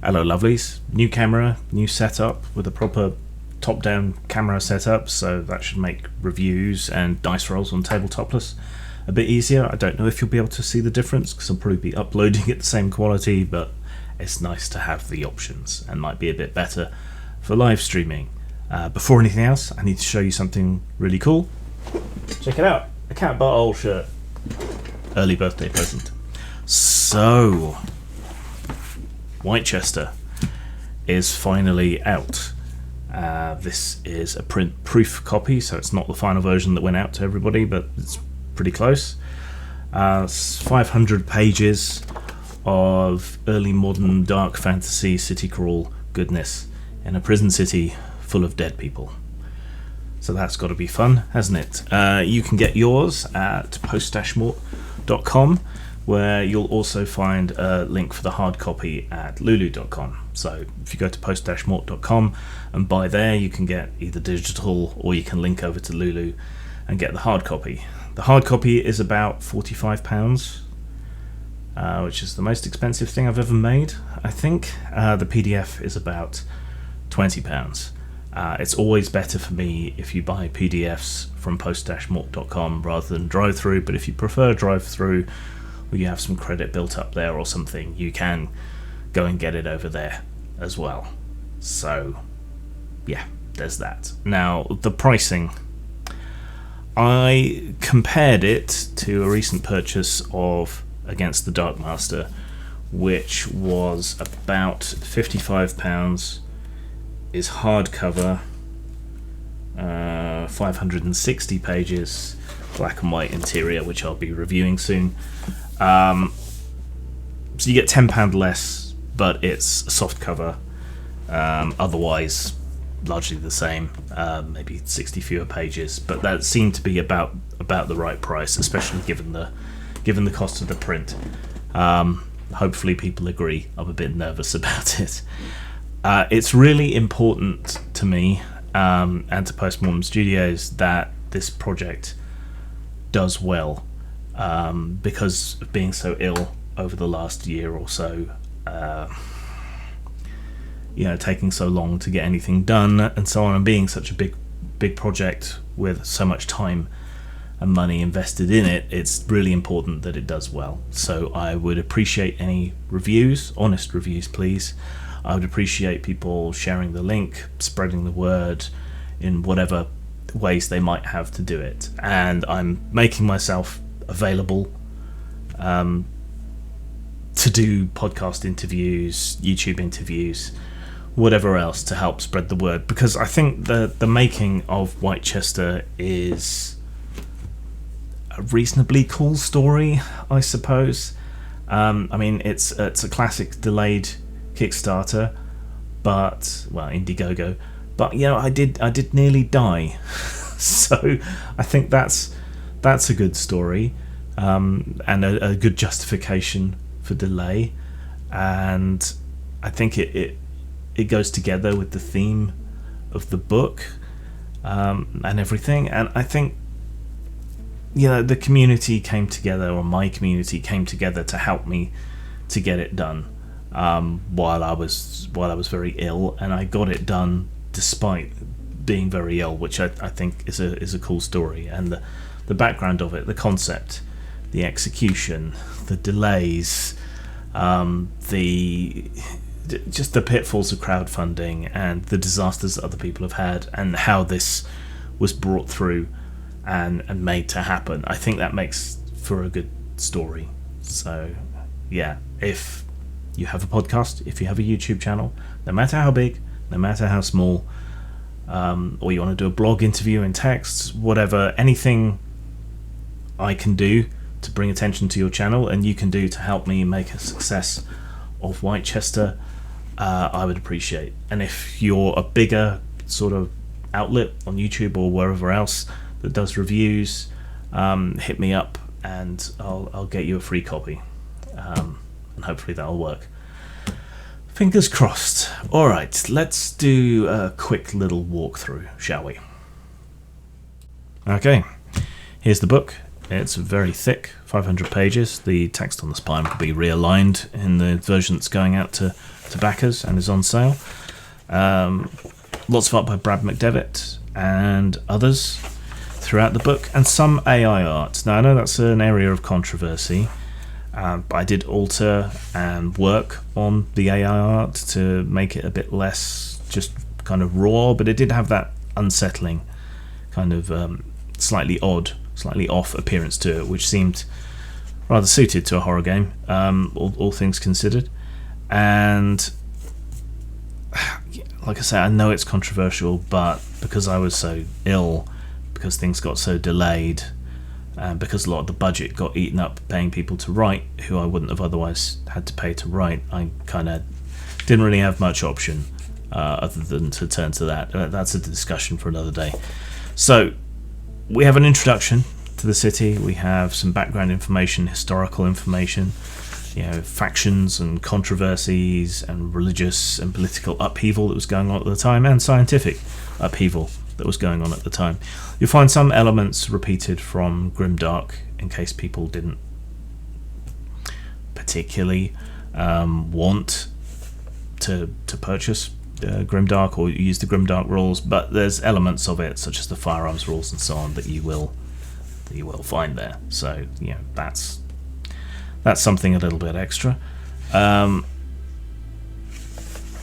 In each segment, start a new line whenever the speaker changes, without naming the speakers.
Hello lovelies, new camera, new setup with a proper top-down camera setup, so that should make reviews and dice rolls on Tabletopless a bit easier. I don't know if you'll be able to see the difference because I'll probably be uploading at the same quality, but it's nice to have the options and might be a bit better for live streaming. Before anything else, I need to show you something really cool. Check it out, a cat butthole shirt. Early birthday present. So, Wightchester is finally out. This is a print proof copy, so it's not the final version that went out to everybody, but it's pretty close. It's 500 pages of early modern dark fantasy city crawl goodness in a prison city full of dead people. So that's got to be fun, hasn't it? You can get yours at post-mort.com, where you'll also find a link for the hard copy at lulu.com. So if you go to post-mort.com and buy there, you can get either digital or you can link over to Lulu and get the hard copy. The hard copy is about £45, which is the most expensive thing I've ever made, I think. The PDF is about £20. It's always better for me if you buy PDFs from post-mort.com rather than drive-through, but if you prefer drive-through, or you have some credit built up there or something, you can go and get it over there as well. So yeah, there's that. Now the pricing, I compared it to a recent purchase of Against the Dark Master, which was about £55, is hardcover, 560 pages, black and white interior, which I'll be reviewing soon. So you get £10 less, but it's a soft cover. Otherwise, largely the same. Maybe 60 fewer pages, but that seemed to be about the right price, especially given the cost of the print. Hopefully, people agree. I'm a bit nervous about it. It's really important to me and to Postmortem Studios that this project does well. Because of being so ill over the last year or so, taking so long to get anything done and so on, and being such a big project with so much time and money invested in it, it's really important that it does well. So I would appreciate any reviews, honest reviews please. I would appreciate people sharing the link, spreading the word in whatever ways they might have to do it. And I'm making myself available to do podcast interviews, YouTube interviews, whatever else to help spread the word, because I think the making of Wightchester is a reasonably cool story, I suppose. I mean, it's a classic delayed Kickstarter, but Indiegogo, but I did nearly die. So I think that's a good story, and a good justification for delay, and I think it goes together with the theme of the book and everything. And I think the community came together, or my community came together to help me to get it done while I was very ill, and I got it done despite being very ill, which I think is a cool story. And the background of it, the concept, the execution, the delays, just the pitfalls of crowdfunding and the disasters that other people have had, and how this was brought through and made to happen. I think that makes for a good story. So yeah, if you have a podcast, if you have a YouTube channel, no matter how big, no matter how small, or you want to do a blog interview in text, whatever, anything I can do to bring attention to your channel and you can do to help me make a success of Wightchester, I would appreciate. And if you're a bigger sort of outlet on YouTube or wherever else that does reviews, hit me up and I'll get you a free copy, and hopefully that'll work. Fingers crossed. Alright, let's do a quick little walkthrough, shall we? Okay, here's the book. It's very thick, 500 pages. The text on the spine will be realigned in the version that's going out to to backers and is on sale. Lots of art by Brad McDevitt and others throughout the book, and some AI art. Now I know that's an area of controversy, but I did alter and work on the AI art to make it a bit less just kind of raw, but it did have that unsettling kind of slightly odd, slightly off appearance to it, which seemed rather suited to a horror game, all things considered. And like I say, I know it's controversial, but because I was so ill, because things got so delayed, and because a lot of the budget got eaten up paying people to write who I wouldn't have otherwise had to pay to write, I kind of didn't really have much option other than to turn to that. That's a discussion for another day. So we have an introduction to the city, we have some background information, historical information, factions and controversies and religious and political upheaval that was going on at the time, and scientific upheaval that was going on at the time. You'll find some elements repeated from Grimdark, in case people didn't particularly want to purchase Grimdark or use the Grimdark rules, but there's elements of it, such as the firearms rules and so on, that you will find there. So that's something a little bit extra.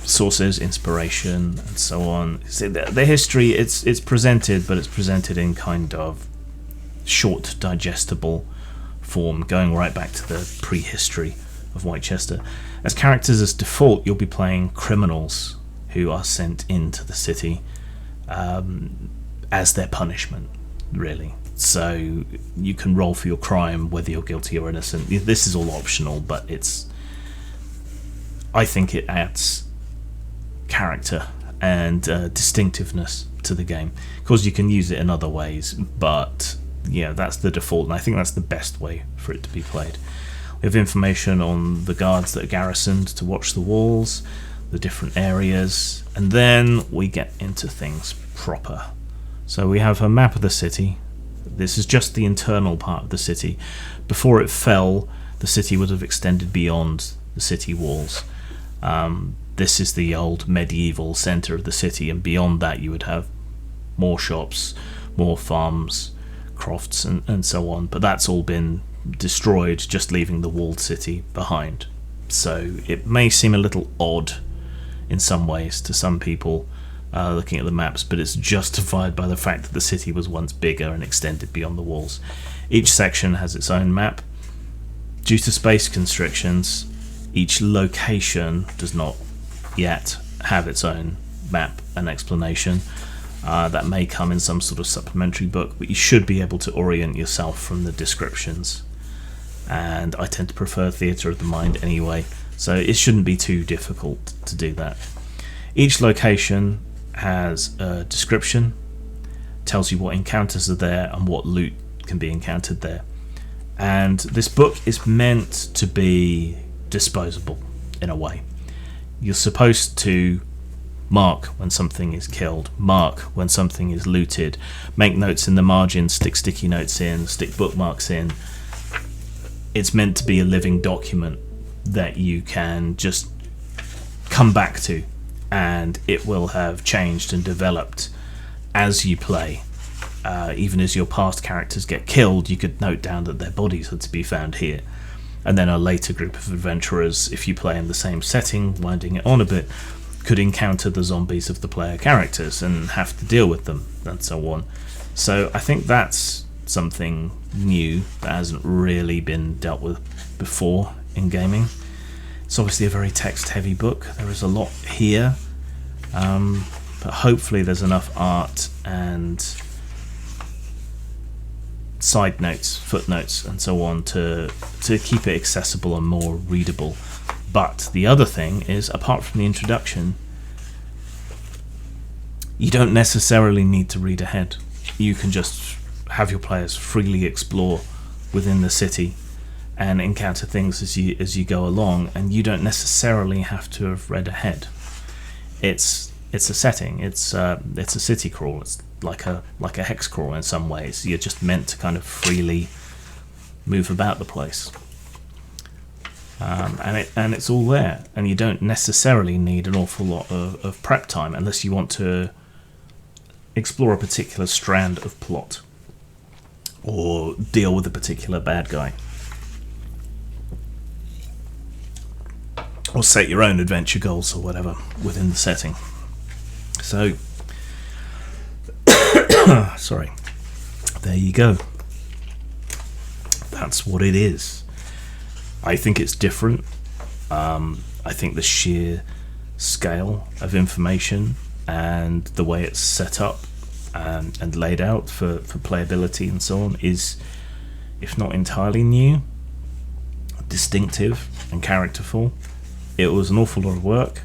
Sources, inspiration, and so on. See, the history, it's presented, but it's presented in kind of short, digestible form, going right back to the prehistory of Wightchester. As characters, as default, you'll be playing criminals who are sent into the city as their punishment, really. So you can roll for your crime, whether you're guilty or innocent. This is all optional, but I think it adds character and distinctiveness to the game. Of course, you can use it in other ways, but that's the default, and I think that's the best way for it to be played. We have information on the guards that are garrisoned to watch the walls, the different areas, and then we get into things proper. So we have a map of the city. This is just the internal part of the city. Before it fell, the city would have extended beyond the city walls. This is the old medieval centre of the city, and beyond that you would have more shops, more farms, crofts, and so on. But that's all been destroyed, just leaving the walled city behind. So it may seem a little odd in some ways to some people looking at the maps, but it's justified by the fact that the city was once bigger and extended beyond the walls. Each section has its own map. Due to space constrictions, each location does not yet have its own map and explanation. That may come in some sort of supplementary book, but you should be able to orient yourself from the descriptions. And I tend to prefer Theatre of the Mind anyway, so it shouldn't be too difficult to do that. Each location has a description, tells you what encounters are there and what loot can be encountered there. And this book is meant to be disposable in a way. You're supposed to mark when something is killed, mark when something is looted, make notes in the margins, stick sticky notes in, stick bookmarks in. It's meant to be a living document that you can just come back to, and it will have changed and developed as you play. Even as your past characters get killed, you could note down that their bodies are to be found here. And then a later group of adventurers, if you play in the same setting, winding it on a bit, could encounter the zombies of the player characters and have to deal with them, and so on. So I think that's something new that hasn't really been dealt with before in gaming. It's obviously a very text-heavy book. There is a lot here, but hopefully there's enough art and side notes, footnotes, and so on to keep it accessible and more readable. But the other thing is, apart from the introduction, you don't necessarily need to read ahead. You can just have your players freely explore within the city and encounter things as you go along, and you don't necessarily have to have read ahead. It's a setting. It's a city crawl. It's like a hex crawl in some ways. You're just meant to kind of freely move about the place. and it's all there, and you don't necessarily need an awful lot of prep time unless you want to explore a particular strand of plot or deal with a particular bad guy, or set your own adventure goals or whatever within the setting. So, sorry, there you go. That's what it is. I think it's different. I think the sheer scale of information and the way it's set up and laid out for playability and so on is, if not entirely new, distinctive and characterful. It was an awful lot of work.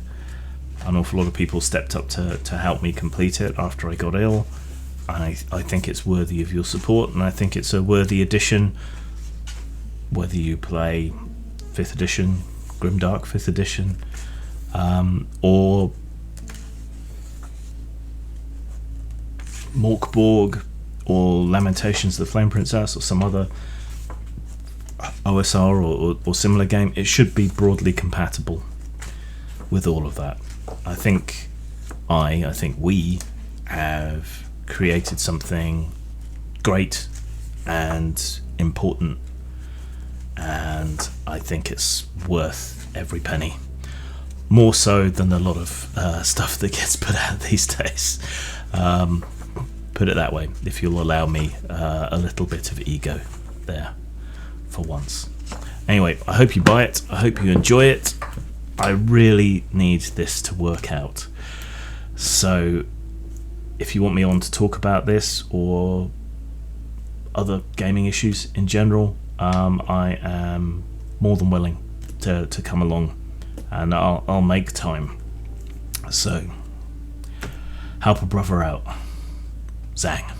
An awful lot of people stepped up to help me complete it after I got ill. And I think it's worthy of your support, and I think it's a worthy addition, whether you play 5th edition, Grimdark 5th edition, or Morkborg, or Lamentations of the Flame Princess, or some other OSR or similar game. It should be broadly compatible with all of that. I think we have created something great and important, and I think it's worth every penny, more so than a lot of stuff that gets put out these days. Put it that way, if you'll allow me a little bit of ego there for once. Anyway, I hope you buy it. I hope you enjoy it. I really need this to work out. So if you want me on to talk about this or other gaming issues in general, I am more than willing to come along, and I'll make time. So help a brother out. Zang.